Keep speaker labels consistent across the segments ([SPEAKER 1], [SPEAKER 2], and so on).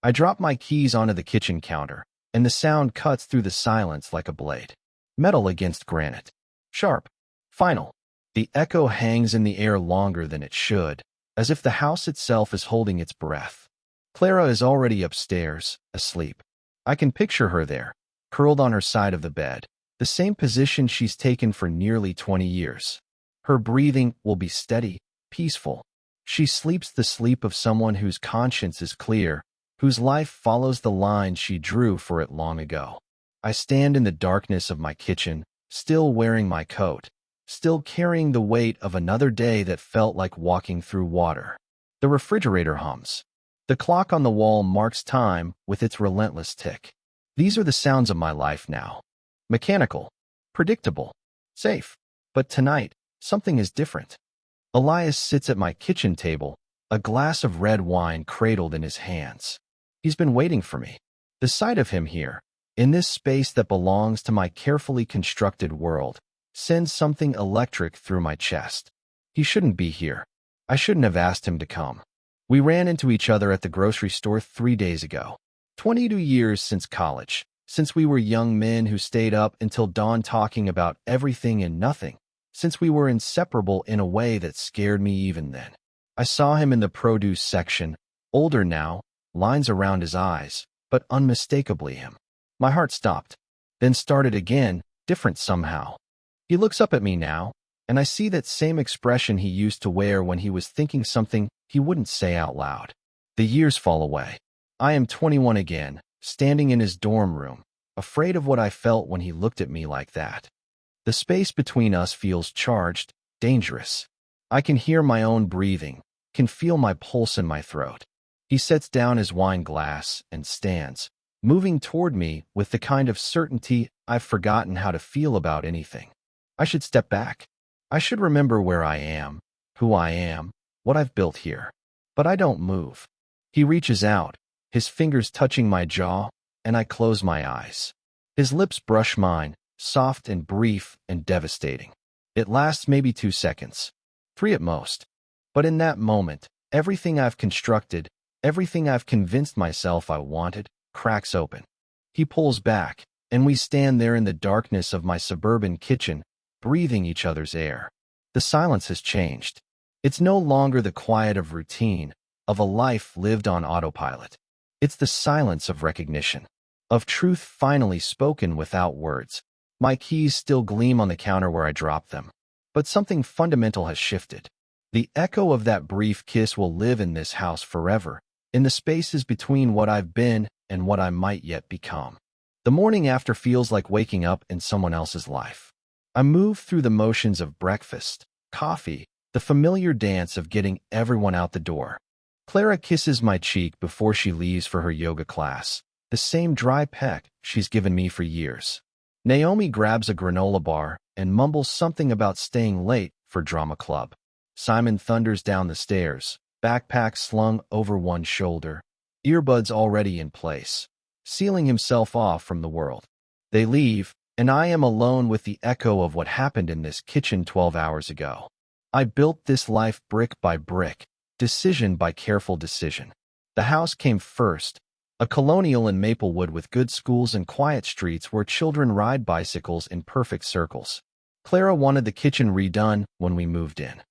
[SPEAKER 1] I drop my keys onto the kitchen counter, and the sound cuts through the silence like a blade. Metal against granite. Sharp. Final. The echo hangs in the air longer than it should, as if the house itself is holding its breath. Clara is already upstairs, asleep. I can picture her there, curled on her side of the bed, the same position she's taken for nearly 20 years. Her breathing will be steady, peaceful. She sleeps the sleep of someone whose conscience is clear, whose life follows the line she drew for it long ago. I stand in the darkness of my kitchen, still wearing my coat, still carrying the weight of another day that felt like walking through water. The refrigerator hums. The clock on the wall marks time with its relentless tick. These are the sounds of my life now. Mechanical, predictable, safe. But tonight, something is different. Elias sits at my kitchen table, a glass of red wine cradled in his hands. He's been waiting for me. The sight of him here, in this space that belongs to my carefully constructed world, sends something electric through my chest. He shouldn't be here. I shouldn't have asked him to come. We ran into each other at the grocery store 3 days ago. 22 years since college, since we were young men who stayed up until dawn talking about everything and nothing, since we were inseparable in a way that scared me even then. I saw him in the produce section, older now, lines around his eyes, but unmistakably him. My heart stopped, then started again, different somehow. He looks up at me now, and I see that same expression he used to wear when he was thinking something he wouldn't say out loud. The years fall away. I am 21 again, standing in his dorm room, afraid of what I felt when he looked at me like that. The space between us feels charged, dangerous. I can hear my own breathing, can feel my pulse in my throat. He sets down his wine glass and stands, moving toward me with the kind of certainty I've forgotten how to feel about anything. I should step back. I should remember where I am, who I am, what I've built here. But I don't move. He reaches out, his fingers touching my jaw, and I close my eyes. His lips brush mine, soft and brief and devastating. It lasts maybe 2 seconds, 3 at most. But in that moment, everything I've constructed, everything I've convinced myself I wanted, cracks open. He pulls back, and we stand there in the darkness of my suburban kitchen, breathing each other's air. The silence has changed. It's no longer the quiet of routine, of a life lived on autopilot. It's the silence of recognition, of truth finally spoken without words. My keys still gleam on the counter where I dropped them. But something fundamental has shifted. The echo of that brief kiss will live in this house forever, in the spaces between what I've been and what I might yet become. The morning after feels like waking up in someone else's life. I move through the motions of breakfast, coffee, the familiar dance of getting everyone out the door. Clara kisses my cheek before she leaves for her yoga class, the same dry peck she's given me for years. Naomi grabs a granola bar and mumbles something about staying late for drama club. Simon thunders down the stairs, backpack slung over one shoulder, earbuds already in place, sealing himself off from the world. They leave, and I am alone with the echo of what happened in this kitchen 12 hours ago. I built this life brick by brick, decision by careful decision. The house came first, a colonial in Maplewood with good schools and quiet streets where children ride bicycles in perfect circles. Clara wanted the kitchen redone when we moved in.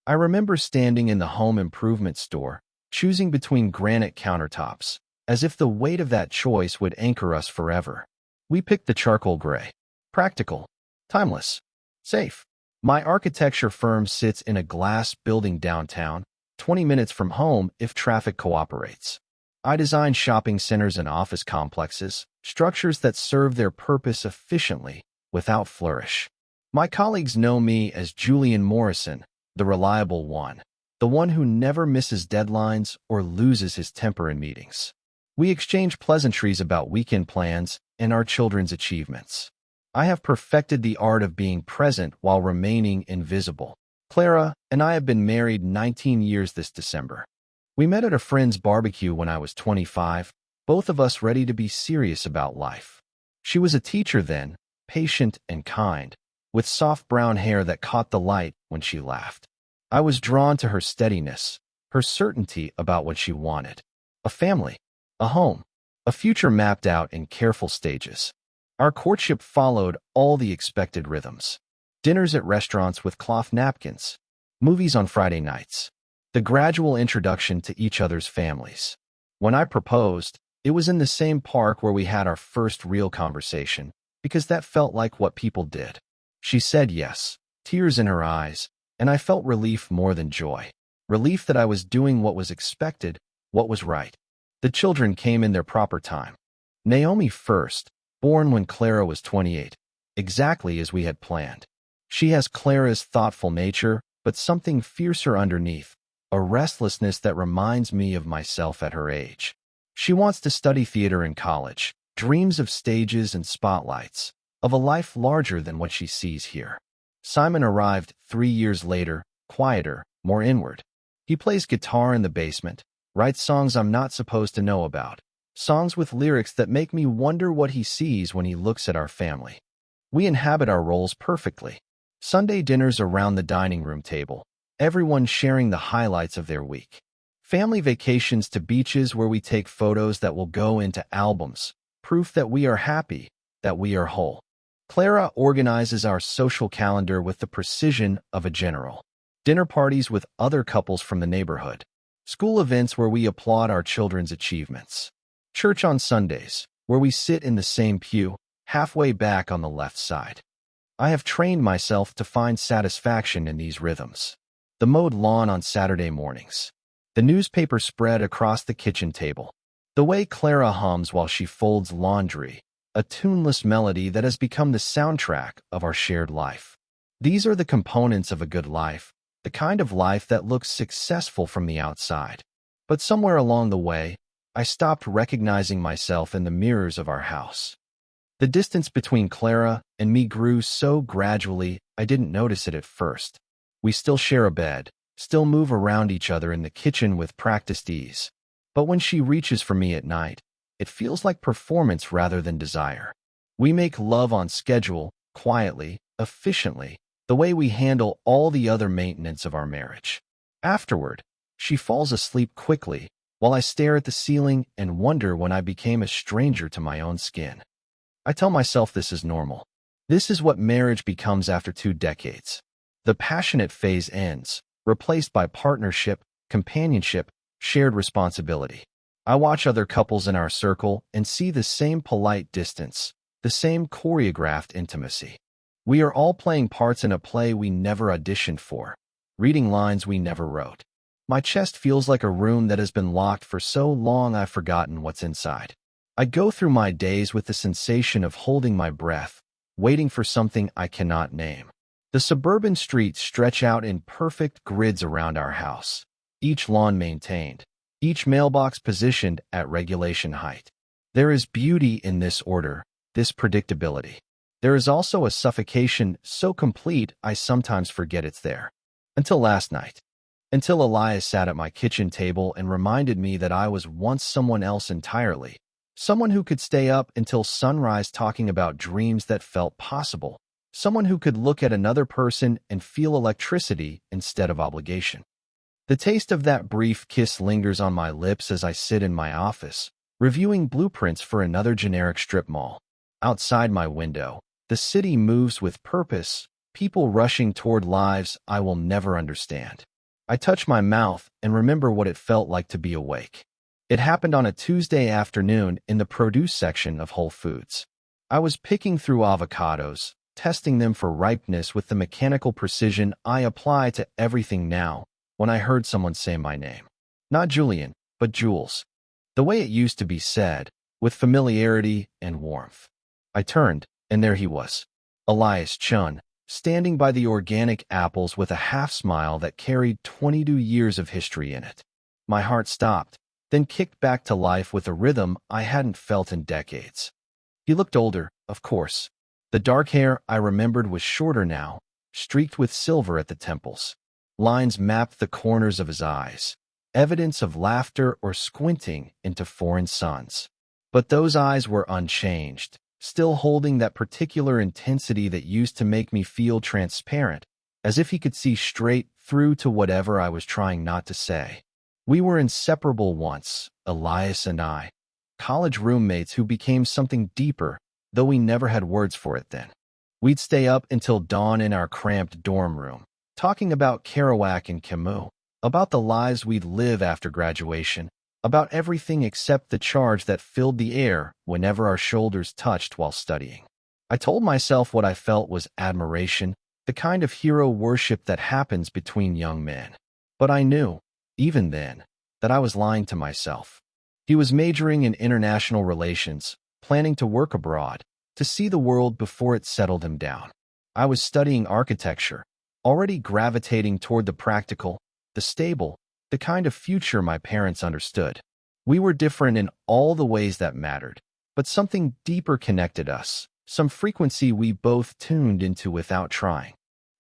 [SPEAKER 1] I remember standing in the home improvement store, choosing between granite countertops, as if the weight of that choice would anchor us forever. We picked the charcoal gray. Practical, timeless, safe. My architecture firm sits in a glass building downtown, 20 minutes from home if traffic cooperates. I design shopping centers and office complexes, structures that serve their purpose efficiently, without flourish. My colleagues know me as Julian Morrison, the reliable one, the one who never misses deadlines or loses his temper in meetings. We exchange pleasantries about weekend plans and our children's achievements. I have perfected the art of being present while remaining invisible. Clara and I have been married 19 years this December. We met at a friend's barbecue when I was 25, both of us ready to be serious about life. She was a teacher then, patient and kind, with soft brown hair that caught the light when she laughed. I was drawn to her steadiness, her certainty about what she wanted. A family. a home, a future mapped out in careful stages. Our courtship followed all the expected rhythms. Dinners at restaurants with cloth napkins, movies on Friday nights, the gradual introduction to each other's families. When I proposed, it was in the same park where we had our first real conversation, because that felt like what people did. She said yes, tears in her eyes, and I felt relief more than joy. Relief that I was doing what was expected, what was right. The children came in their proper time. Naomi first, born when Clara was 28, exactly as we had planned. She has Clara's thoughtful nature, but something fiercer underneath, a restlessness that reminds me of myself at her age. She wants to study theater in college, dreams of stages and spotlights, of a life larger than what she sees here. Simon arrived 3 years later, quieter, more inward. He plays guitar in the basement, writes songs I'm not supposed to know about, songs with lyrics that make me wonder what he sees when he looks at our family. We inhabit our roles perfectly. Sunday dinners around the dining room table, everyone sharing the highlights of their week. Family vacations to beaches where we take photos that will go into albums, proof that we are happy, that we are whole. Clara organizes our social calendar with the precision of a general. Dinner parties with other couples from the neighborhood. School events where we applaud our children's achievements. Church on Sundays, where we sit in the same pew, halfway back on the left side. I have trained myself to find satisfaction in these rhythms. The mowed lawn on Saturday mornings. The newspaper spread across the kitchen table. The way Clara hums while she folds laundry, a tuneless melody that has become the soundtrack of our shared life. These are the components of a good life, the kind of life that looks successful from the outside. But somewhere along the way, I stopped recognizing myself in the mirrors of our house. The distance between Clara and me grew so gradually I didn't notice it at first. We still share a bed, still move around each other in the kitchen with practiced ease. But when she reaches for me at night, it feels like performance rather than desire. We make love on schedule, quietly, efficiently, the way we handle all the other maintenance of our marriage. Afterward, she falls asleep quickly, while I stare at the ceiling and wonder when I became a stranger to my own skin. I tell myself this is normal. This is what marriage becomes after 2 decades. The passionate phase ends, replaced by partnership, companionship, shared responsibility. I watch other couples in our circle and see the same polite distance, the same choreographed intimacy. We are all playing parts in a play we never auditioned for, reading lines we never wrote. My chest feels like a room that has been locked for so long I've forgotten what's inside. I go through my days with the sensation of holding my breath, waiting for something I cannot name. The suburban streets stretch out in perfect grids around our house, each lawn maintained, each mailbox positioned at regulation height. There is beauty in this order, this predictability. There is also a suffocation so complete I sometimes forget it's there. Until last night. Until Elias sat at my kitchen table and reminded me that I was once someone else entirely. Someone who could stay up until sunrise talking about dreams that felt possible. Someone who could look at another person and feel electricity instead of obligation. The taste of that brief kiss lingers on my lips as I sit in my office, reviewing blueprints for another generic strip mall. Outside my window, the city moves with purpose, people rushing toward lives I will never understand. I touch my mouth and remember what it felt like to be awake. It happened on a Tuesday afternoon in the produce section of Whole Foods. I was picking through avocados, testing them for ripeness with the mechanical precision I apply to everything now, when I heard someone say my name. Not Julian, but Jules. The way it used to be said, with familiarity and warmth. I turned, and there he was, Elias Chun, standing by the organic apples with a half-smile that carried 22 years of history in it. My heart stopped, then kicked back to life with a rhythm I hadn't felt in decades. He looked older, of course. The dark hair I remembered was shorter now, streaked with silver at the temples. Lines mapped the corners of his eyes, evidence of laughter or squinting into foreign suns. But those eyes were unchanged, still holding that particular intensity that used to make me feel transparent, as if he could see straight through to whatever I was trying not to say. We were inseparable once, Elias and I, college roommates who became something deeper, though we never had words for it then. We'd stay up until dawn in our cramped dorm room, talking about Kerouac and Camus, about the lives we'd live after graduation, about everything except the charge that filled the air whenever our shoulders touched while studying. I told myself what I felt was admiration, the kind of hero worship that happens between young men. But I knew, even then, that I was lying to myself. He was majoring in international relations, planning to work abroad, to see the world before it settled him down. I was studying architecture, already gravitating toward the practical, the stable, the kind of future my parents understood. We were different in all the ways that mattered, but something deeper connected us, some frequency we both tuned into without trying.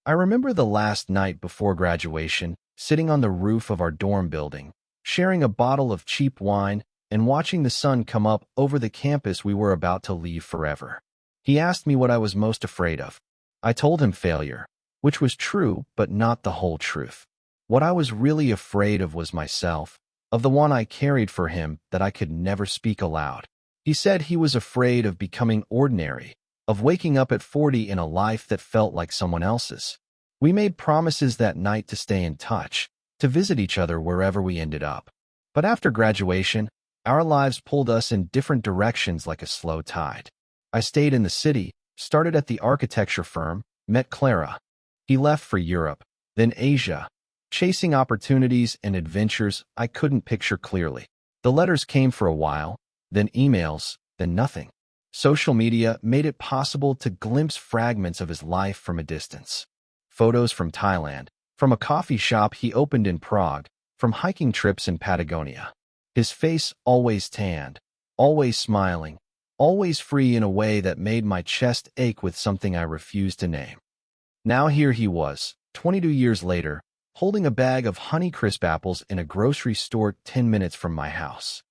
[SPEAKER 1] I remember the last night before graduation, sitting on the roof of our dorm building, sharing a bottle of cheap wine and watching the sun come up over the campus we were about to leave forever. He asked me what I was most afraid of. I told him failure, which was true, but not the whole truth. What I was really afraid of was myself, of the one I carried for him that I could never speak aloud. He said he was afraid of becoming ordinary, of waking up at 40 in a life that felt like someone else's. We made promises that night to stay in touch, to visit each other wherever we ended up. But after graduation, our lives pulled us in different directions like a slow tide. I stayed in the city, started at the architecture firm, met Clara. He left for Europe, then Asia, chasing opportunities and adventures I couldn't picture clearly. The letters came for a while, then emails, then nothing. Social media made it possible to glimpse fragments of his life from a distance. Photos from Thailand, from a coffee shop he opened in Prague, from hiking trips in Patagonia. His face always tanned, always smiling, always free in a way that made my chest ache with something I refused to name. Now here he was, 22 years later, holding a bag of Honeycrisp apples in a grocery store 10 minutes from my house.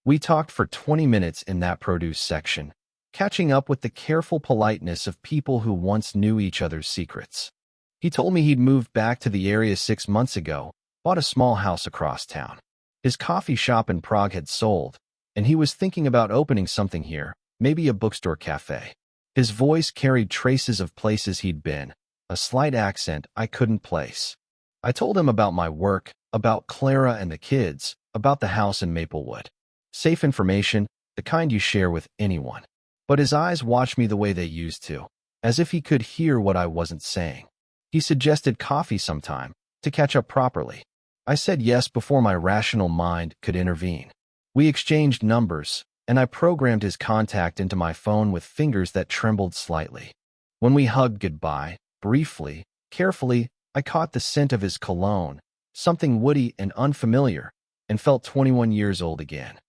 [SPEAKER 1] We talked for 20 minutes in that produce section, catching up with the careful politeness of people who once knew each other's secrets. He told me he'd moved back to the area 6 months ago, bought a small house across town. His coffee shop in Prague had sold, and he was thinking about opening something here, maybe a bookstore cafe. His voice carried traces of places he'd been, a slight accent I couldn't place. I told him about my work, about Clara and the kids, about the house in Maplewood. Safe information, the kind you share with anyone. But his eyes watched me the way they used to, as if he could hear what I wasn't saying. He suggested coffee sometime, to catch up properly. I said yes before my rational mind could intervene. We exchanged numbers, and I programmed his contact into my phone with fingers that trembled slightly. When we hugged goodbye, briefly, carefully, I caught the scent of his cologne, something woody and unfamiliar, and felt 21 years old again.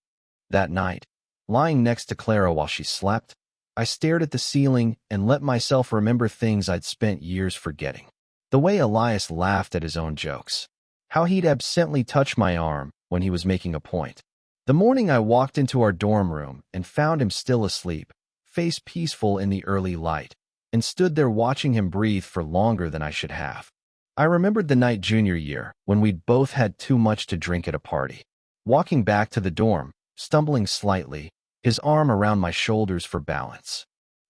[SPEAKER 1] That night, lying next to Clara while she slept, I stared at the ceiling and let myself remember things I'd spent years forgetting. The way Elias laughed at his own jokes. How he'd absently touch my arm when he was making a point. The morning I walked into our dorm room and found him still asleep, face peaceful in the early light, and stood there watching him breathe for longer than I should have. I remembered the night junior year when we'd both had too much to drink at a party. Walking back to the dorm, stumbling slightly, his arm around my shoulders for balance.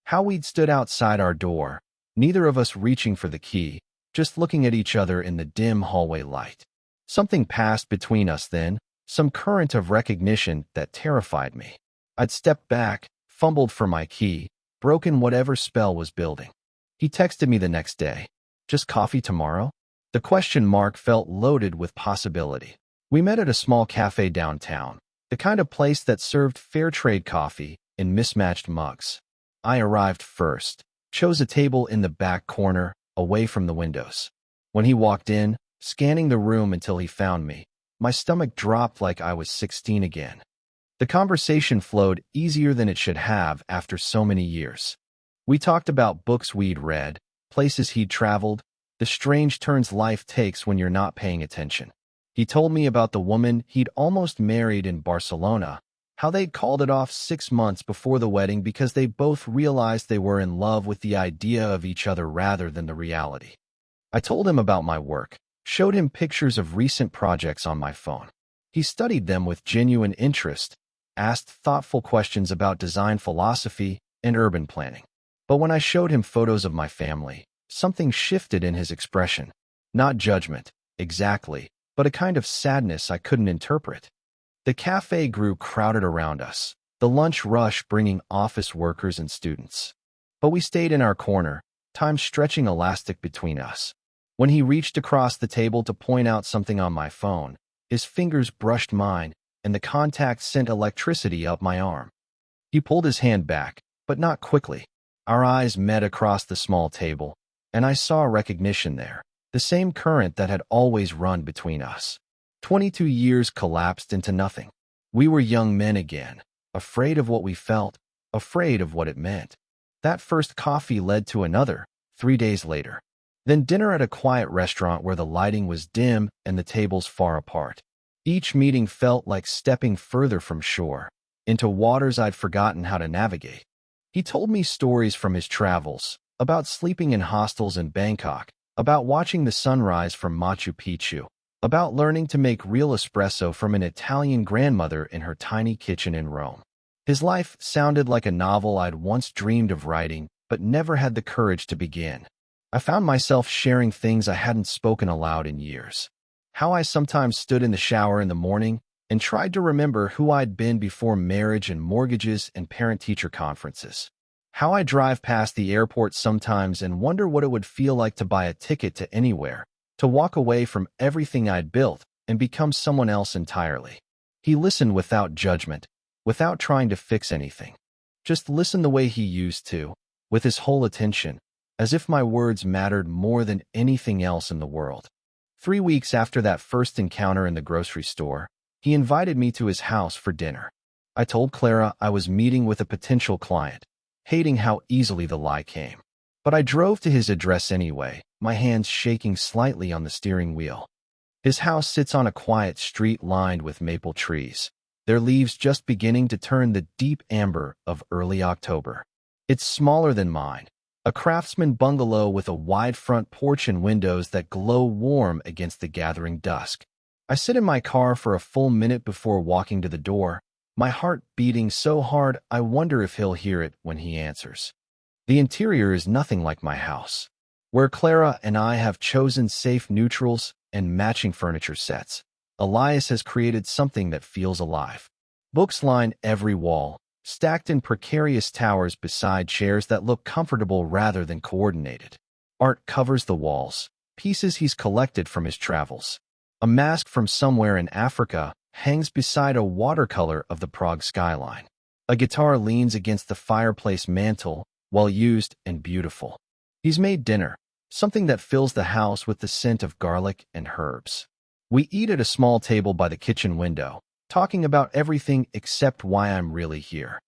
[SPEAKER 1] How we'd stood outside our door, neither of us reaching for the key, just looking at each other in the dim hallway light. Something passed between us then, some current of recognition that terrified me. I'd stepped back, fumbled for my key, broken whatever spell was building. He texted me the next day. Just coffee tomorrow? The question mark felt loaded with possibility. We met at a small cafe downtown, the kind of place that served fair trade coffee in mismatched mugs. I arrived first, chose a table in the back corner, away from the windows. When he walked in, scanning the room until he found me, my stomach dropped like I was 16 again. The conversation flowed easier than it should have after so many years. We talked about books we'd read, places he'd traveled, the strange turns life takes when you're not paying attention. He told me about the woman he'd almost married in Barcelona, how they'd called it off 6 months before the wedding because they both realized they were in love with the idea of each other rather than the reality. I told him about my work, showed him pictures of recent projects on my phone. He studied them with genuine interest, asked thoughtful questions about design philosophy and urban planning. But when I showed him photos of my family, something shifted in his expression. Not judgment, exactly, but a kind of sadness I couldn't interpret. The cafe grew crowded around us, the lunch rush bringing office workers and students. But we stayed in our corner, time stretching elastic between us. When he reached across the table to point out something on my phone, his fingers brushed mine, and the contact sent electricity up my arm. He pulled his hand back, but not quickly. Our eyes met across the small table, and I saw recognition there, the same current that had always run between us. 22 years collapsed into nothing. We were young men again, afraid of what we felt, afraid of what it meant. That first coffee led to another, 3 days later. Then dinner at a quiet restaurant where the lighting was dim and the tables far apart. Each meeting felt like stepping further from shore, into waters I'd forgotten how to navigate. He told me stories from his travels, about sleeping in hostels in Bangkok, about watching the sunrise from Machu Picchu, about learning to make real espresso from an Italian grandmother in her tiny kitchen in Rome. His life sounded like a novel I'd once dreamed of writing, but never had the courage to begin. I found myself sharing things I hadn't spoken aloud in years. How I sometimes stood in the shower in the morning and tried to remember who I'd been before marriage and mortgages and parent-teacher conferences. How I drive past the airport sometimes and wonder what it would feel like to buy a ticket to anywhere, to walk away from everything I'd built and become someone else entirely. He listened without judgment, without trying to fix anything. Just listened the way he used to, with his whole attention, as if my words mattered more than anything else in the world. 3 weeks after that first encounter in the grocery store, he invited me to his house for dinner. I told Clara I was meeting with a potential client, hating how easily the lie came. But I drove to his address anyway, my hands shaking slightly on the steering wheel. His house sits on a quiet street lined with maple trees, their leaves just beginning to turn the deep amber of early October. It's smaller than mine, a craftsman bungalow with a wide front porch and windows that glow warm against the gathering dusk. I sit in my car for a full minute before walking to the door, my heart beating so hard I wonder if he'll hear it when he answers. The interior is nothing like my house, where Clara and I have chosen safe neutrals and matching furniture sets. Elias has created something that feels alive. Books line every wall, stacked in precarious towers beside chairs that look comfortable rather than coordinated. Art covers the walls, pieces he's collected from his travels. A mask from somewhere in Africa hangs beside a watercolor of the Prague skyline. A guitar leans against the fireplace mantel, well used and beautiful. He's made dinner, something that fills the house with the scent of garlic and herbs. We eat at a small table by the kitchen window, talking about everything except why I'm really here.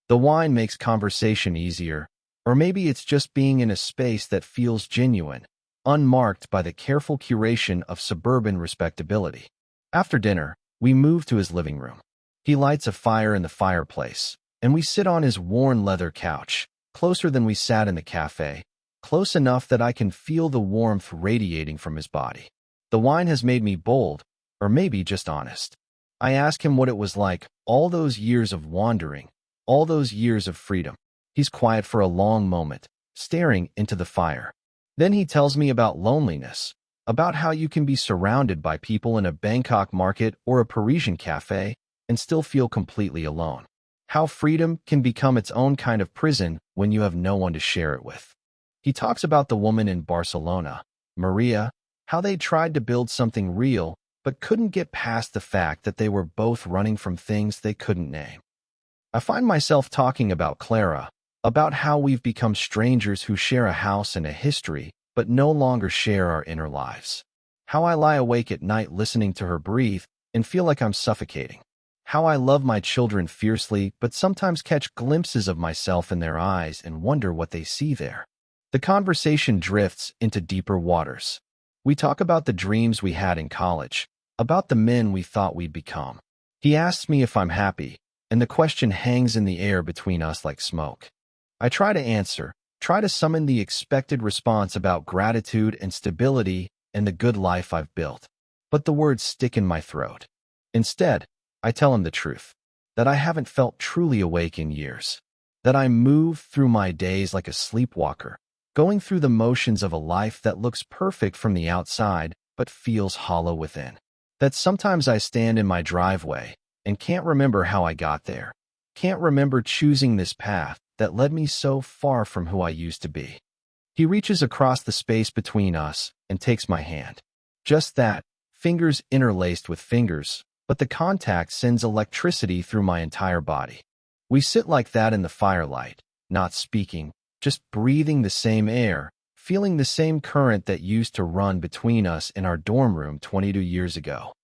[SPEAKER 1] The wine makes conversation easier, or maybe it's just being in a space that feels genuine, unmarked by the careful curation of suburban respectability. After dinner, we move to his living room. He lights a fire in the fireplace, and we sit on his worn leather couch, closer than we sat in the cafe, close enough that I can feel the warmth radiating from his body. The wine has made me bold, or maybe just honest. I ask him what it was like, all those years of wandering, all those years of freedom. He's quiet for a long moment, staring into the fire. Then he tells me about loneliness, about how you can be surrounded by people in a Bangkok market or a Parisian cafe and still feel completely alone. How freedom can become its own kind of prison when you have no one to share it with. He talks about the woman in Barcelona, Maria, how they tried to build something real but couldn't get past the fact that they were both running from things they couldn't name. I find myself talking about Clara, about how we've become strangers who share a house and a history but no longer share our inner lives. How I lie awake at night listening to her breathe and feel like I'm suffocating. How I love my children fiercely but sometimes catch glimpses of myself in their eyes and wonder what they see there. The conversation drifts into deeper waters. We talk about the dreams we had in college, about the men we thought we'd become. He asks me if I'm happy, and the question hangs in the air between us like smoke. I try to answer, try to summon the expected response about gratitude and stability and the good life I've built. But the words stick in my throat. Instead, I tell him the truth. that I haven't felt truly awake in years, that I move through my days like a sleepwalker, going through the motions of a life that looks perfect from the outside but feels hollow within, that sometimes I stand in my driveway and can't remember how I got there, can't remember choosing this path that led me so far from who I used to be. He reaches across the space between us and takes my hand. Just that, fingers interlaced with fingers, but the contact sends electricity through my entire body. We sit like that in the firelight, not speaking, just breathing the same air, feeling the same current that used to run between us in our dorm room 22 years ago.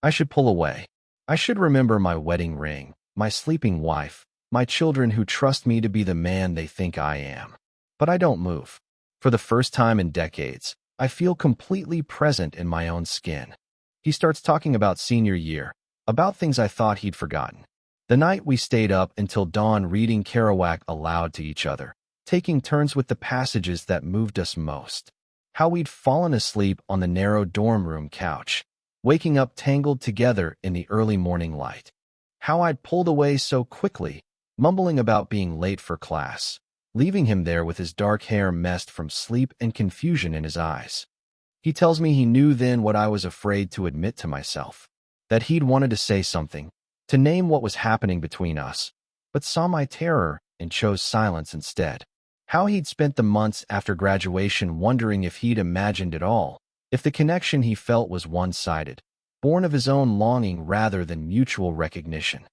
[SPEAKER 1] I should pull away. I should remember my wedding ring, my sleeping wife, my children who trust me to be the man they think I am. But I don't move. For the first time in decades, I feel completely present in my own skin. He starts talking about senior year, about things I thought he'd forgotten. The night we stayed up until dawn reading Kerouac aloud to each other, taking turns with the passages that moved us most. How we'd fallen asleep on the narrow dorm room couch, waking up tangled together in the early morning light. How I'd pulled away so quickly, mumbling about being late for class, leaving him there with his dark hair messed from sleep and confusion in his eyes. He tells me he knew then what I was afraid to admit to myself, that he'd wanted to say something, to name what was happening between us, but saw my terror and chose silence instead. How he'd spent the months after graduation wondering if he'd imagined it all, if the connection he felt was one-sided, born of his own longing rather than mutual recognition.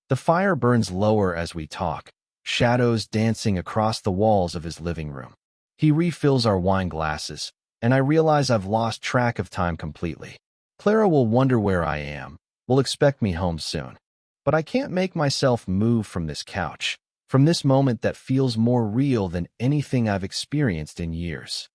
[SPEAKER 1] The fire burns lower as we talk, shadows dancing across the walls of his living room. He refills our wine glasses, and I realize I've lost track of time completely. Clara will wonder where I am, will expect me home soon. But I can't make myself move from this couch, from this moment that feels more real than anything I've experienced in years.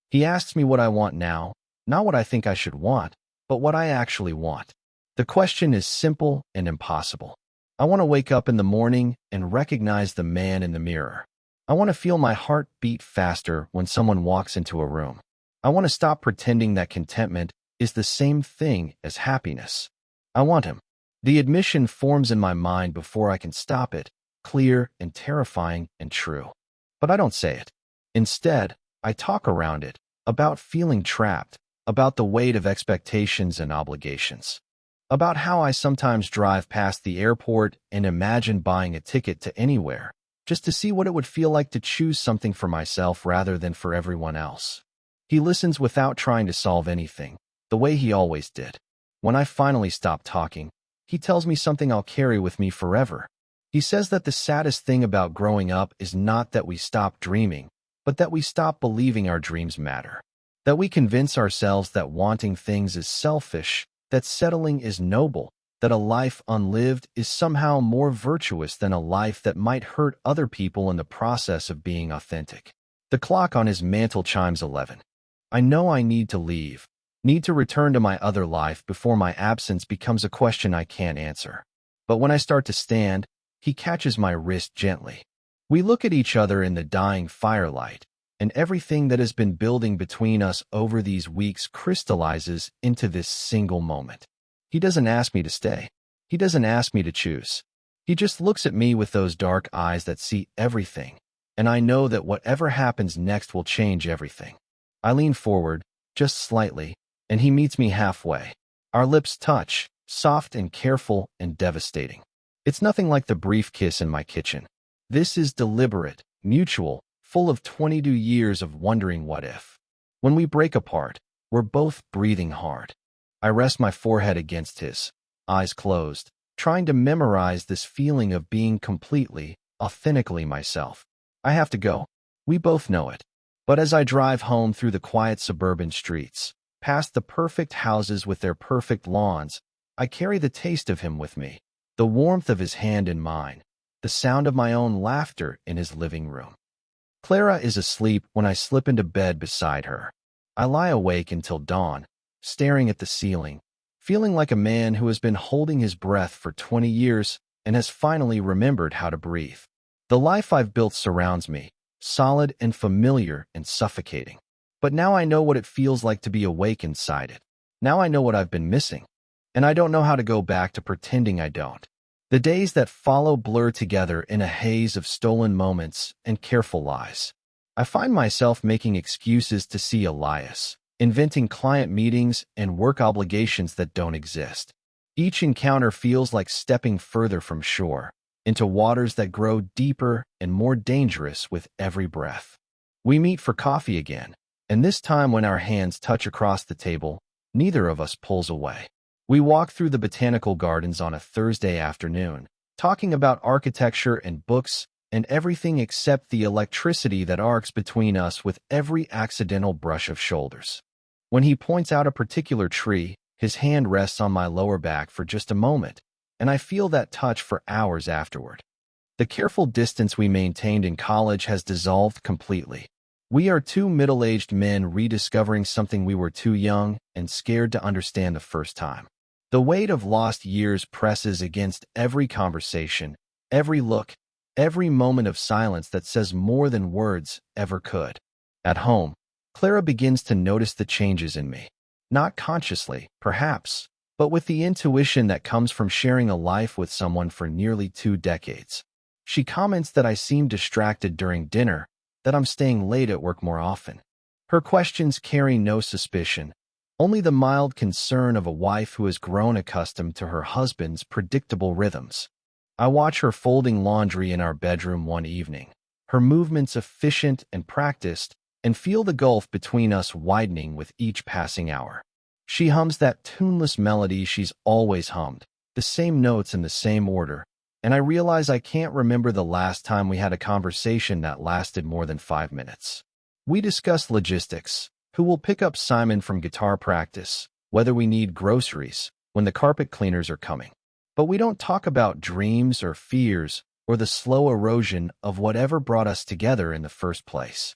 [SPEAKER 1] He asks me what I want now, not what I think I should want, but what I actually want. The question is simple and impossible. I want to wake up in the morning and recognize the man in the mirror. I want to feel my heart beat faster when someone walks into a room. I want to stop pretending that contentment is the same thing as happiness. I want him. The admission forms in my mind before I can stop it, clear and terrifying and true. But I don't say it. Instead, I talk around it, about feeling trapped, about the weight of expectations and obligations, about how I sometimes drive past the airport and imagine buying a ticket to anywhere, just to see what it would feel like to choose something for myself rather than for everyone else. He listens without trying to solve anything, the way he always did. When I finally stop talking, he tells me something I'll carry with me forever. He says that the saddest thing about growing up is not that we stop dreaming, but that we stop believing our dreams matter. That we convince ourselves that wanting things is selfish, that settling is noble, that a life unlived is somehow more virtuous than a life that might hurt other people in the process of being authentic. The clock on his mantle chimes 11. I know I need to leave, need to return to my other life before my absence becomes a question I can't answer. But when I start to stand, he catches my wrist gently. We look at each other in the dying firelight, and everything that has been building between us over these weeks crystallizes into this single moment. He doesn't ask me to stay. He doesn't ask me to choose. He just looks at me with those dark eyes that see everything, and I know that whatever happens next will change everything. I lean forward, just slightly, and he meets me halfway. Our lips touch, soft and careful and devastating. It's nothing like the brief kiss in my kitchen. This is deliberate, mutual, full of 22 years of wondering what if. When we break apart, we're both breathing hard. I rest my forehead against his, eyes closed, trying to memorize this feeling of being completely, authentically myself. I have to go. We both know it. But as I drive home through the quiet suburban streets, past the perfect houses with their perfect lawns, I carry the taste of him with me, the warmth of his hand in mine, the sound of my own laughter in his living room. Clara is asleep when I slip into bed beside her. I lie awake until dawn, staring at the ceiling, feeling like a man who has been holding his breath for 20 years and has finally remembered how to breathe. The life I've built surrounds me, solid and familiar and suffocating. But now I know what it feels like to be awake inside it. Now I know what I've been missing. And I don't know how to go back to pretending I don't. The days that follow blur together in a haze of stolen moments and careful lies. I find myself making excuses to see Elias, inventing client meetings and work obligations that don't exist. Each encounter feels like stepping further from shore, into waters that grow deeper and more dangerous with every breath. We meet for coffee again, and this time when our hands touch across the table, neither of us pulls away. We walk through the botanical gardens on a Thursday afternoon, talking about architecture and books and everything except the electricity that arcs between us with every accidental brush of shoulders. When he points out a particular tree, his hand rests on my lower back for just a moment, and I feel that touch for hours afterward. The careful distance we maintained in college has dissolved completely. We are two middle-aged men rediscovering something we were too young and scared to understand the first time. The weight of lost years presses against every conversation, every look, every moment of silence that says more than words ever could. At home, Clara begins to notice the changes in me. Not consciously, perhaps, but with the intuition that comes from sharing a life with someone for nearly 2 decades. She comments that I seem distracted during dinner, that I'm staying late at work more often. Her questions carry no suspicion, only the mild concern of a wife who has grown accustomed to her husband's predictable rhythms. I watch her folding laundry in our bedroom one evening, her movements efficient and practiced, and feel the gulf between us widening with each passing hour. She hums that tuneless melody she's always hummed, the same notes in the same order, and I realize I can't remember the last time we had a conversation that lasted more than 5 minutes. We discuss logistics, who will pick up Simon from guitar practice, whether we need groceries, when the carpet cleaners are coming. But we don't talk about dreams or fears or the slow erosion of whatever brought us together in the first place.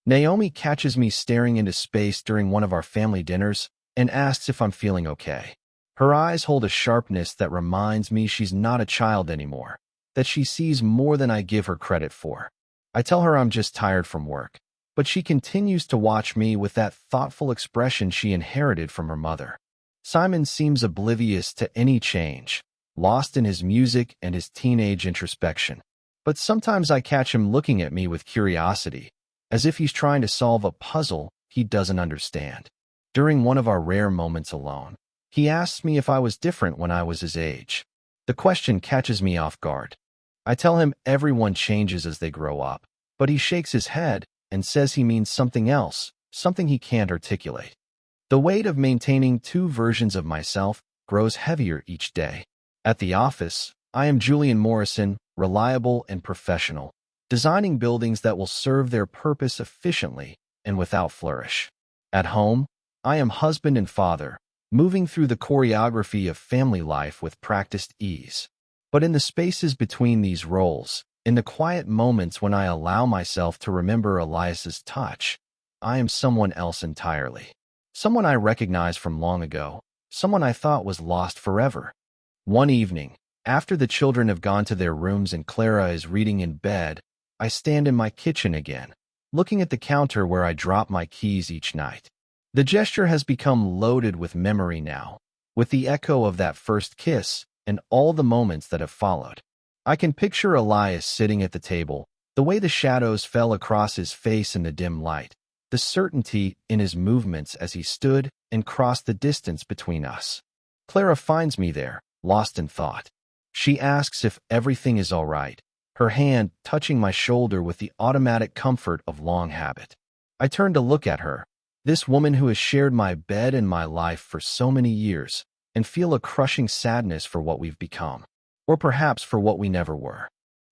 [SPEAKER 1] Naomi catches me staring into space during one of our family dinners and asks if I'm feeling okay. Her eyes hold a sharpness that reminds me she's not a child anymore, that she sees more than I give her credit for. I tell her I'm just tired from work, but she continues to watch me with that thoughtful expression she inherited from her mother. Simon seems oblivious to any change, lost in his music and his teenage introspection. But sometimes I catch him looking at me with curiosity, as if he's trying to solve a puzzle he doesn't understand. During one of our rare moments alone, he asks me if I was different when I was his age. The question catches me off guard. I tell him everyone changes as they grow up, but he shakes his head and says he means something else, something he can't articulate. The weight of maintaining 2 versions of myself grows heavier each day. At the office, I am Julian Morrison, reliable and professional, designing buildings that will serve their purpose efficiently and without flourish. At home, I am husband and father, moving through the choreography of family life with practiced ease. But in the spaces between these roles, in the quiet moments when I allow myself to remember Elias's touch, I am someone else entirely. Someone I recognize from long ago, someone I thought was lost forever. One evening, after the children have gone to their rooms and Clara is reading in bed, I stand in my kitchen again, looking at the counter where I drop my keys each night. The gesture has become loaded with memory now, with the echo of that first kiss and all the moments that have followed. I can picture Elias sitting at the table, the way the shadows fell across his face in the dim light, the certainty in his movements as he stood and crossed the distance between us. Clara finds me there, lost in thought. She asks if everything is all right, her hand touching my shoulder with the automatic comfort of long habit. I turn to look at her, this woman who has shared my bed and my life for so many years, and feel a crushing sadness for what we've become, or perhaps for what we never were.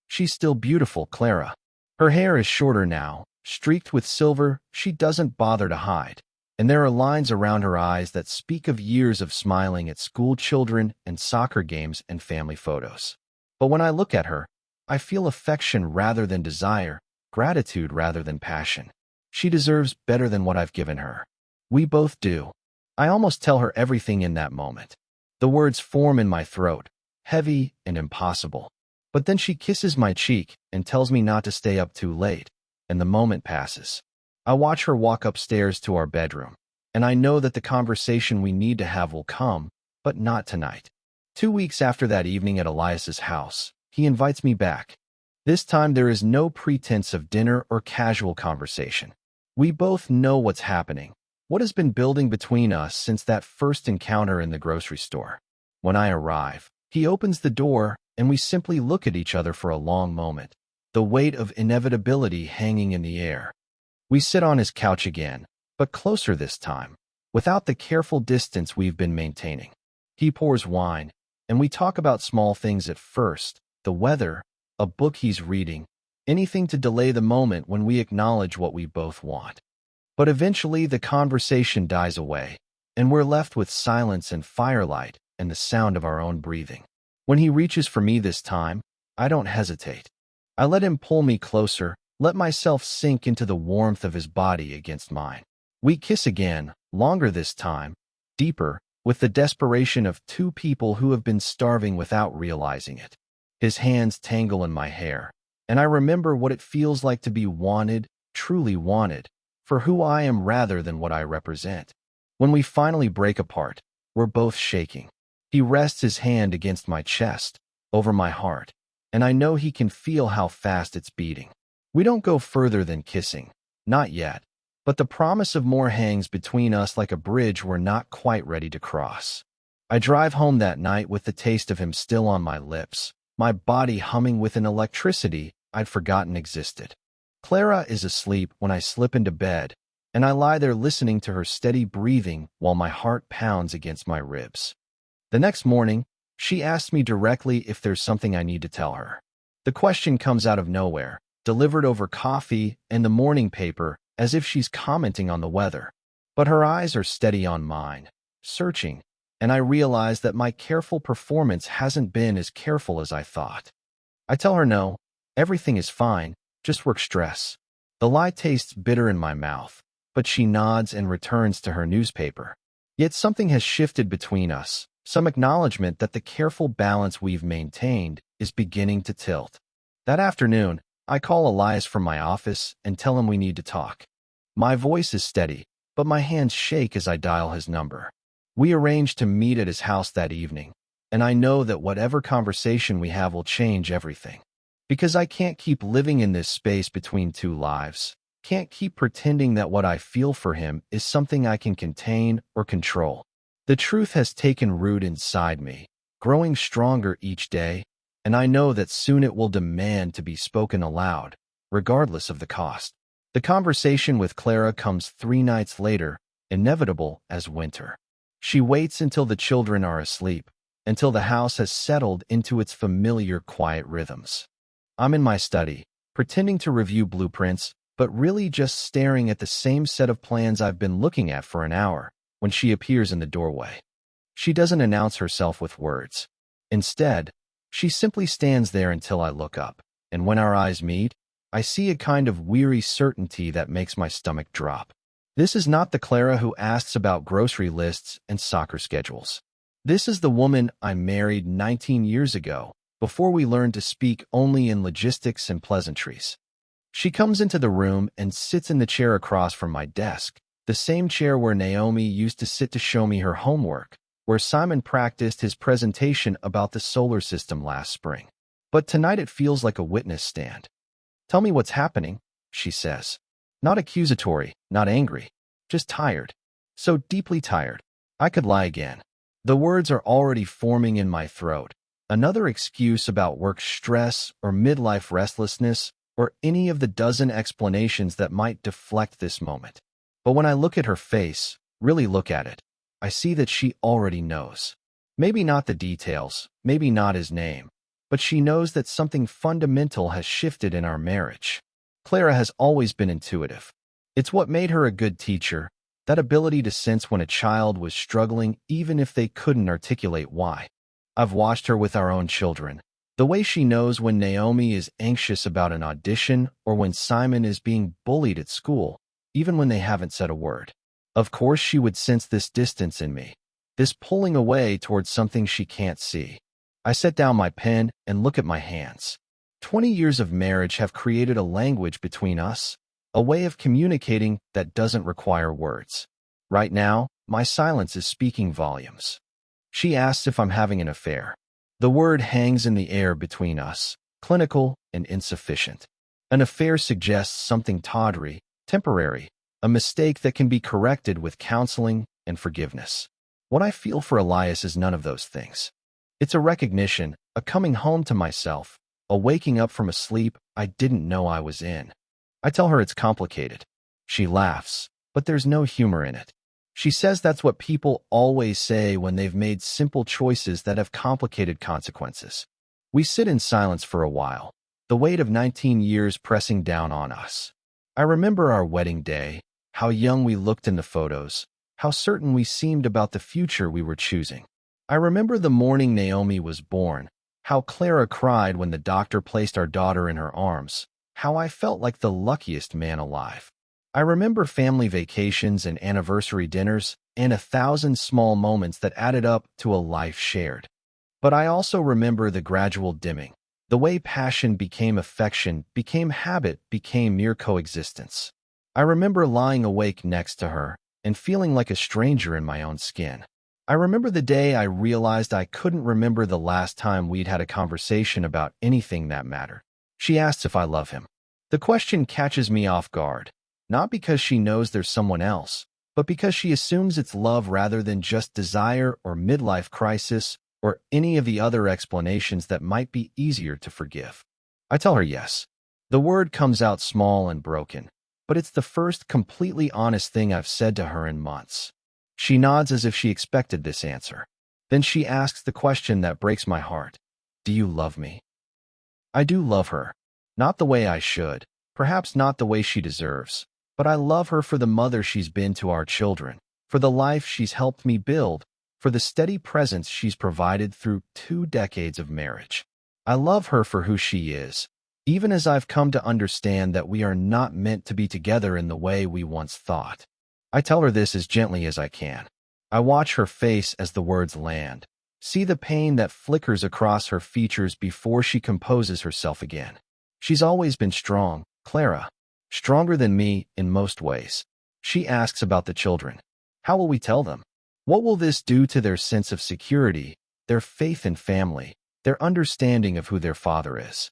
[SPEAKER 1] She's still beautiful, Clara. Her hair is shorter now, streaked with silver she doesn't bother to hide, and there are lines around her eyes that speak of years of smiling at school children and soccer games and family photos. But when I look at her, I feel affection rather than desire, gratitude rather than passion. She deserves better than what I've given her. We both do. I almost tell her everything in that moment. The words form in my throat, heavy and impossible. But then she kisses my cheek and tells me not to stay up too late, and the moment passes. I watch her walk upstairs to our bedroom, and I know that the conversation we need to have will come, but not tonight. 2 weeks after that evening at Elias's house, he invites me back. This time there is no pretense of dinner or casual conversation. We both know what's happening, what has been building between us since that first encounter in the grocery store. When I arrive, he opens the door and we simply look at each other for a long moment, the weight of inevitability hanging in the air. We sit on his couch again, but closer this time, without the careful distance we've been maintaining. He pours wine, and we talk about small things at first, the weather, a book he's reading, anything to delay the moment when we acknowledge what we both want. But eventually the conversation dies away, and we're left with silence and firelight and the sound of our own breathing. When he reaches for me this time, I don't hesitate. I let him pull me closer, let myself sink into the warmth of his body against mine. We kiss again, longer this time, deeper, with the desperation of two people who have been starving without realizing it. His hands tangle in my hair, and I remember what it feels like to be wanted, truly wanted, for who I am rather than what I represent. When we finally break apart, we're both shaking. He rests his hand against my chest, over my heart, and I know he can feel how fast it's beating. We don't go further than kissing, not yet, but the promise of more hangs between us like a bridge we're not quite ready to cross. I drive home that night with the taste of him still on my lips, my body humming with an electricity I'd forgotten existed. Clara is asleep when I slip into bed, and I lie there listening to her steady breathing while my heart pounds against my ribs. The next morning, she asks me directly if there's something I need to tell her. The question comes out of nowhere, delivered over coffee and the morning paper, as if she's commenting on the weather. But her eyes are steady on mine, searching, and I realize that my careful performance hasn't been as careful as I thought. I tell her no, everything is fine, just work stress. The lie tastes bitter in my mouth, but she nods and returns to her newspaper. Yet something has shifted between us, some acknowledgement that the careful balance we've maintained is beginning to tilt. That afternoon, I call Elias from my office and tell him we need to talk. My voice is steady, but my hands shake as I dial his number. We arrange to meet at his house that evening, and I know that whatever conversation we have will change everything. Because I can't keep living in this space between two lives, can't keep pretending that what I feel for him is something I can contain or control. The truth has taken root inside me, growing stronger each day, and I know that soon it will demand to be spoken aloud, regardless of the cost. The conversation with Clara comes 3 nights later, inevitable as winter. She waits until the children are asleep, until the house has settled into its familiar quiet rhythms. I'm in my study, pretending to review blueprints, but really just staring at the same set of plans I've been looking at for an hour, when she appears in the doorway. She doesn't announce herself with words. Instead, she simply stands there until I look up, and when our eyes meet, I see a kind of weary certainty that makes my stomach drop. This is not the Clara who asks about grocery lists and soccer schedules. This is the woman I married 19 years ago, before we learned to speak only in logistics and pleasantries. She comes into the room and sits in the chair across from my desk, the same chair where Naomi used to sit to show me her homework, where Simon practiced his presentation about the solar system last spring. But tonight it feels like a witness stand. "Tell me what's happening," she says. Not accusatory, not angry, just tired. So deeply tired, I could lie again. The words are already forming in my throat. Another excuse about work stress or midlife restlessness or any of the dozen explanations that might deflect this moment. But when I look at her face, really look at it, I see that she already knows. Maybe not the details, maybe not his name, but she knows that something fundamental has shifted in our marriage. Clara has always been intuitive. It's what made her a good teacher, that ability to sense when a child was struggling even if they couldn't articulate why. I've watched her with our own children. The way she knows when Naomi is anxious about an audition or when Simon is being bullied at school, even when they haven't said a word. Of course she would sense this distance in me, this pulling away towards something she can't see. I set down my pen and look at my hands. 20 years of marriage have created a language between us, a way of communicating that doesn't require words. Right now, my silence is speaking volumes. She asks if I'm having an affair. The word hangs in the air between us, clinical and insufficient. An affair suggests something tawdry, temporary, a mistake that can be corrected with counseling and forgiveness. What I feel for Elias is none of those things. It's a recognition, a coming home to myself, a waking up from a sleep I didn't know I was in. I tell her it's complicated. She laughs, but there's no humor in it. She says that's what people always say when they've made simple choices that have complicated consequences. We sit in silence for a while, the weight of 19 years pressing down on us. I remember our wedding day, how young we looked in the photos, how certain we seemed about the future we were choosing. I remember the morning Naomi was born, how Clara cried when the doctor placed our daughter in her arms, how I felt like the luckiest man alive. I remember family vacations and anniversary dinners and 1,000 small moments that added up to a life shared. But I also remember the gradual dimming, the way passion became affection, became habit, became mere coexistence. I remember lying awake next to her and feeling like a stranger in my own skin. I remember the day I realized I couldn't remember the last time we'd had a conversation about anything that mattered. She asks if I love him. The question catches me off guard, not because she knows there's someone else, but because she assumes it's love rather than just desire or midlife crisis or any of the other explanations that might be easier to forgive. I tell her yes. The word comes out small and broken, but it's the first completely honest thing I've said to her in months. She nods as if she expected this answer. Then she asks the question that breaks my heart. Do you love me? I do love her. Not the way I should, perhaps not the way she deserves, but I love her for the mother she's been to our children, for the life she's helped me build, for the steady presence she's provided through 2 decades of marriage. I love her for who she is, even as I've come to understand that we are not meant to be together in the way we once thought. I tell her this as gently as I can. I watch her face as the words land, see the pain that flickers across her features before she composes herself again. She's always been strong, Clara. Stronger than me in most ways. She asks about the children. How will we tell them? What will this do to their sense of security, their faith in family, their understanding of who their father is?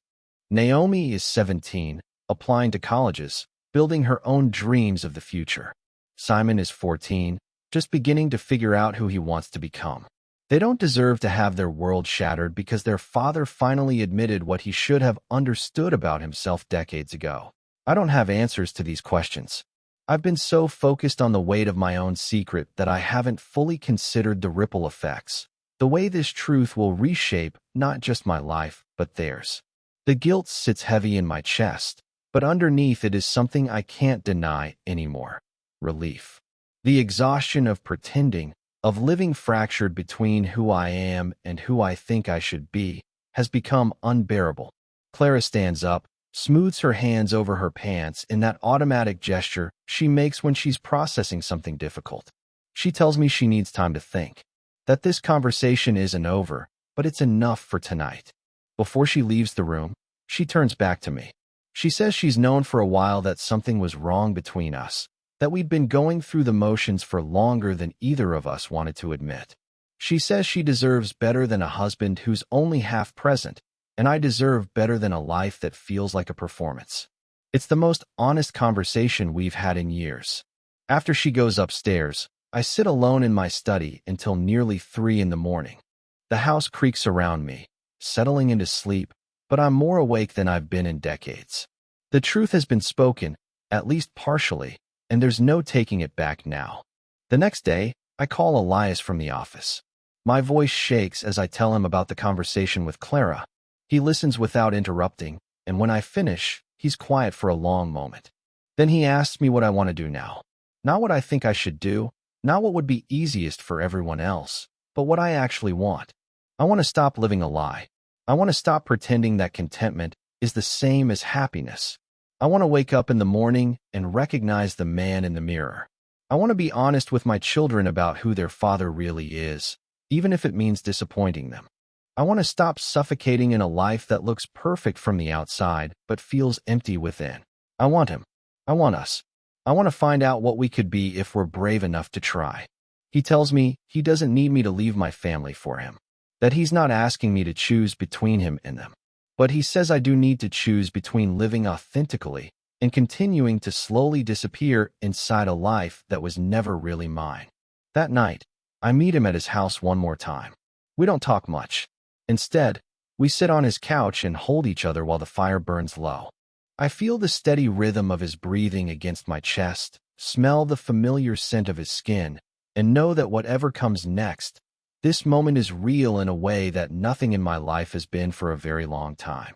[SPEAKER 1] Naomi is 17, applying to colleges, building her own dreams of the future. Simon is 14, just beginning to figure out who he wants to become. They don't deserve to have their world shattered because their father finally admitted what he should have understood about himself decades ago. I don't have answers to these questions. I've been so focused on the weight of my own secret that I haven't fully considered the ripple effects, the way this truth will reshape not just my life, but theirs. The guilt sits heavy in my chest, but underneath it is something I can't deny anymore. Relief. The exhaustion of pretending, of living fractured between who I am and who I think I should be, has become unbearable. Clara stands up, smooths her hands over her pants in that automatic gesture she makes when she's processing something difficult. She tells me she needs time to think, that this conversation isn't over, but it's enough for tonight. Before she leaves the room, she turns back to me. She says she's known for a while that something was wrong between us, that we'd been going through the motions for longer than either of us wanted to admit. She says she deserves better than a husband who's only half present, and I deserve better than a life that feels like a performance. It's the most honest conversation we've had in years. After she goes upstairs, I sit alone in my study until nearly 3 in the morning. The house creaks around me, settling into sleep, but I'm more awake than I've been in decades. The truth has been spoken, at least partially, and there's no taking it back now. The next day, I call Elias from the office. My voice shakes as I tell him about the conversation with Clara. He listens without interrupting, and when I finish, he's quiet for a long moment. Then he asks me what I want to do now. Not what I think I should do, not what would be easiest for everyone else, but what I actually want. I want to stop living a lie. I want to stop pretending that contentment is the same as happiness. I want to wake up in the morning and recognize the man in the mirror. I want to be honest with my children about who their father really is, even if it means disappointing them. I want to stop suffocating in a life that looks perfect from the outside but feels empty within. I want him. I want us. I want to find out what we could be if we're brave enough to try. He tells me he doesn't need me to leave my family for him, that he's not asking me to choose between him and them. But he says I do need to choose between living authentically and continuing to slowly disappear inside a life that was never really mine. That night, I meet him at his house one more time. We don't talk much. Instead, we sit on his couch and hold each other while the fire burns low. I feel the steady rhythm of his breathing against my chest, smell the familiar scent of his skin, and know that whatever comes next, this moment is real in a way that nothing in my life has been for a very long time.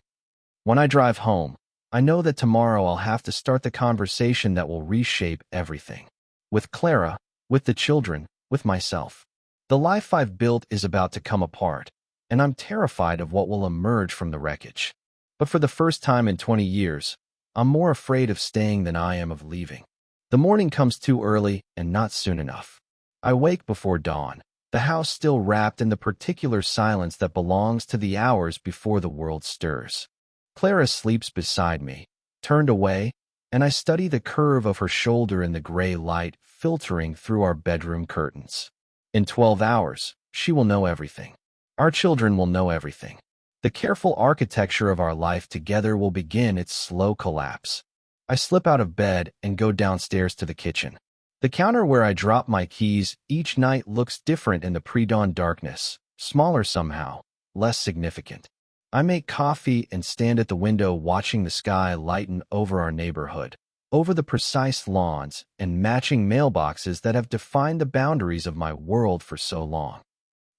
[SPEAKER 1] When I drive home, I know that tomorrow I'll have to start the conversation that will reshape everything. With Clara, with the children, with myself. The life I've built is about to come apart, and I'm terrified of what will emerge from the wreckage. But for the first time in 20 years, I'm more afraid of staying than I am of leaving. The morning comes too early and not soon enough. I wake before dawn, the house still wrapped in the particular silence that belongs to the hours before the world stirs. Clara sleeps beside me, turned away, and I study the curve of her shoulder in the gray light filtering through our bedroom curtains. In 12 hours, she will know everything. Our children will know everything. The careful architecture of our life together will begin its slow collapse. I slip out of bed and go downstairs to the kitchen. The counter where I drop my keys each night looks different in the pre-dawn darkness, smaller somehow, less significant. I make coffee and stand at the window watching the sky lighten over our neighborhood, over the precise lawns and matching mailboxes that have defined the boundaries of my world for so long.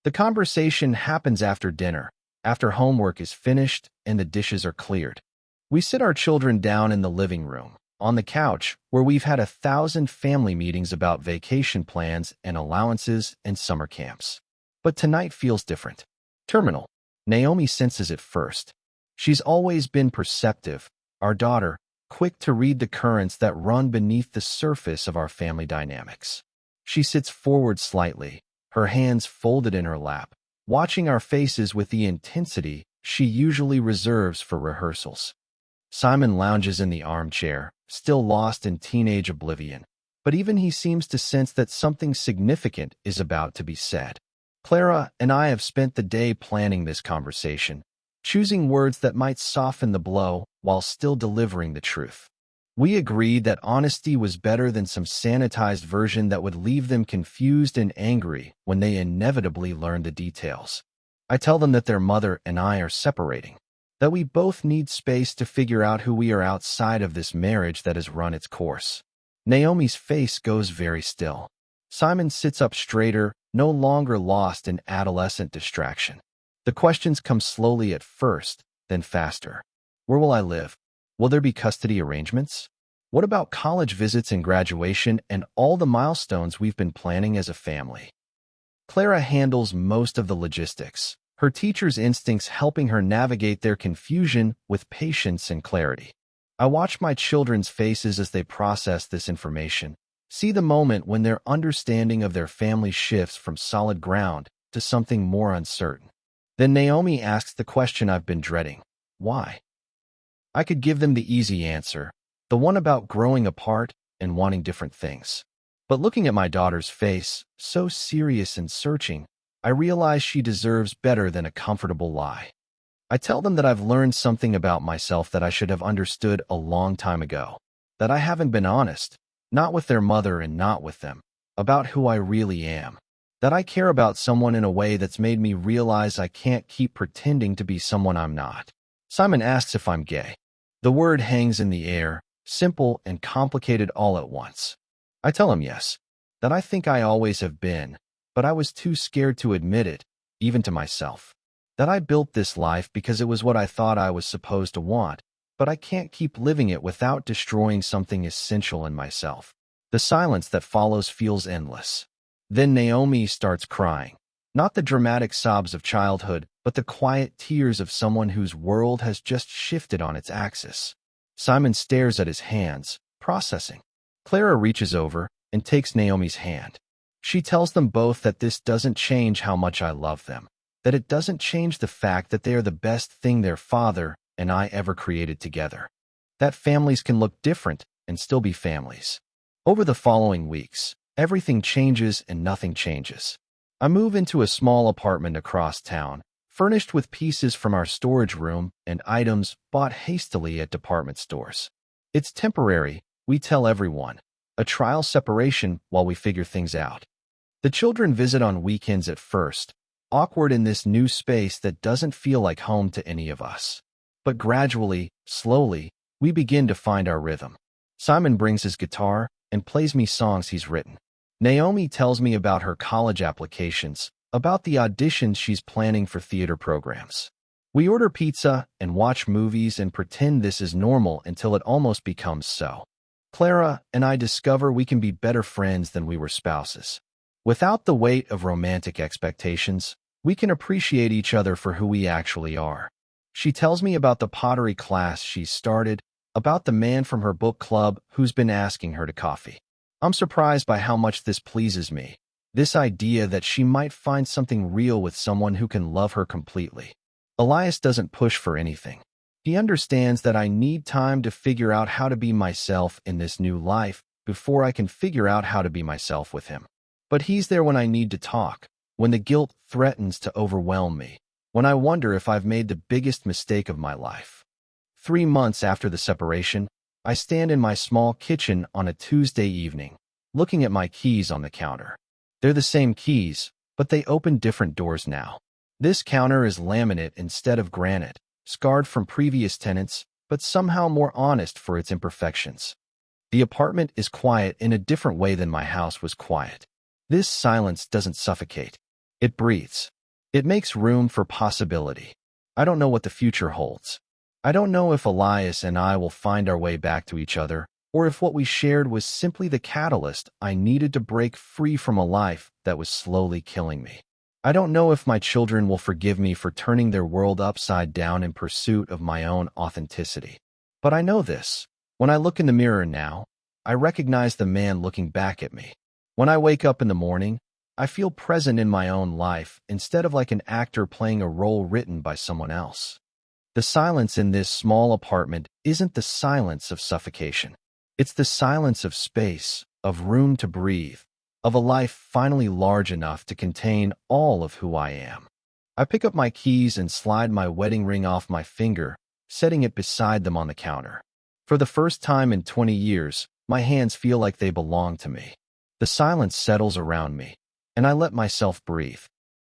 [SPEAKER 1] The conversation happens after dinner, after homework is finished and the dishes are cleared. We sit our children down in the living room, on the couch, where we've had 1,000 family meetings about vacation plans and allowances and summer camps. But tonight feels different. Terminal. Naomi senses it first. She's always been perceptive, our daughter, quick to read the currents that run beneath the surface of our family dynamics. She sits forward slightly, her hands folded in her lap, watching our faces with the intensity she usually reserves for rehearsals. Simon lounges in the armchair, still lost in teenage oblivion, but even he seems to sense that something significant is about to be said. Clara and I have spent the day planning this conversation, choosing words that might soften the blow while still delivering the truth. We agreed that honesty was better than some sanitized version that would leave them confused and angry when they inevitably learn the details. I tell them that their mother and I are separating, that we both need space to figure out who we are outside of this marriage that has run its course. Naomi's face goes very still. Simon sits up straighter, no longer lost in adolescent distraction. The questions come slowly at first, then faster. Where will I live? Will there be custody arrangements? What about college visits and graduation and all the milestones we've been planning as a family? Clara handles most of the logistics, her teacher's instincts helping her navigate their confusion with patience and clarity. I watch my children's faces as they process this information, see the moment when their understanding of their family shifts from solid ground to something more uncertain. Then Naomi asks the question I've been dreading. Why? I could give them the easy answer, the one about growing apart and wanting different things. But looking at my daughter's face, so serious and searching, I realize she deserves better than a comfortable lie. I tell them that I've learned something about myself that I should have understood a long time ago, that I haven't been honest, not with their mother and not with them, about who I really am, that I care about someone in a way that's made me realize I can't keep pretending to be someone I'm not. Simon asks if I'm gay. The word hangs in the air, simple and complicated all at once. I tell him yes, that I think I always have been, but I was too scared to admit it, even to myself. That I built this life because it was what I thought I was supposed to want, but I can't keep living it without destroying something essential in myself. The silence that follows feels endless. Then Naomi starts crying. Not the dramatic sobs of childhood, but the quiet tears of someone whose world has just shifted on its axis. Simon stares at his hands, processing. Clara reaches over and takes Naomi's hand. She tells them both that this doesn't change how much I love them, that it doesn't change the fact that they are the best thing their father and I ever created together, that families can look different and still be families. Over the following weeks, Everything changes and nothing changes. I move into a small apartment across town, furnished with pieces from our storage room and items bought hastily at department stores. It's temporary, we tell everyone. A trial separation while we figure things out. The children visit on weekends at first, awkward in this new space that doesn't feel like home to any of us. But gradually, slowly, we begin to find our rhythm. Simon brings his guitar and plays me songs he's written. Naomi tells me about her college applications, about the auditions she's planning for theater programs. We order pizza and watch movies and pretend this is normal until it almost becomes so. Clara and I discover we can be better friends than we were spouses. Without the weight of romantic expectations, we can appreciate each other for who we actually are. She tells me about the pottery class she's started, about the man from her book club who's been asking her to coffee. I'm surprised by how much this pleases me, this idea that she might find something real with someone who can love her completely. Elias doesn't push for anything. He understands that I need time to figure out how to be myself in this new life before I can figure out how to be myself with him. But he's there when I need to talk, when the guilt threatens to overwhelm me, when I wonder if I've made the biggest mistake of my life. 3 months after the separation, I stand in my small kitchen on a Tuesday evening, looking at my keys on the counter. They're the same keys, but they open different doors now. This counter is laminate instead of granite, scarred from previous tenants, but somehow more honest for its imperfections. The apartment is quiet in a different way than my house was quiet. This silence doesn't suffocate. It breathes. It makes room for possibility. I don't know what the future holds. I don't know if Elias and I will find our way back to each other, or if what we shared was simply the catalyst I needed to break free from a life that was slowly killing me. I don't know if my children will forgive me for turning their world upside down in pursuit of my own authenticity. But I know this. When I look in the mirror now, I recognize the man looking back at me. When I wake up in the morning, I feel present in my own life instead of like an actor playing a role written by someone else. The silence in this small apartment isn't the silence of suffocation. It's the silence of space, of room to breathe, of a life finally large enough to contain all of who I am. I pick up my keys and slide my wedding ring off my finger, setting it beside them on the counter. For the first time in 20 years, my hands feel like they belong to me. The silence settles around me, and I let myself breathe.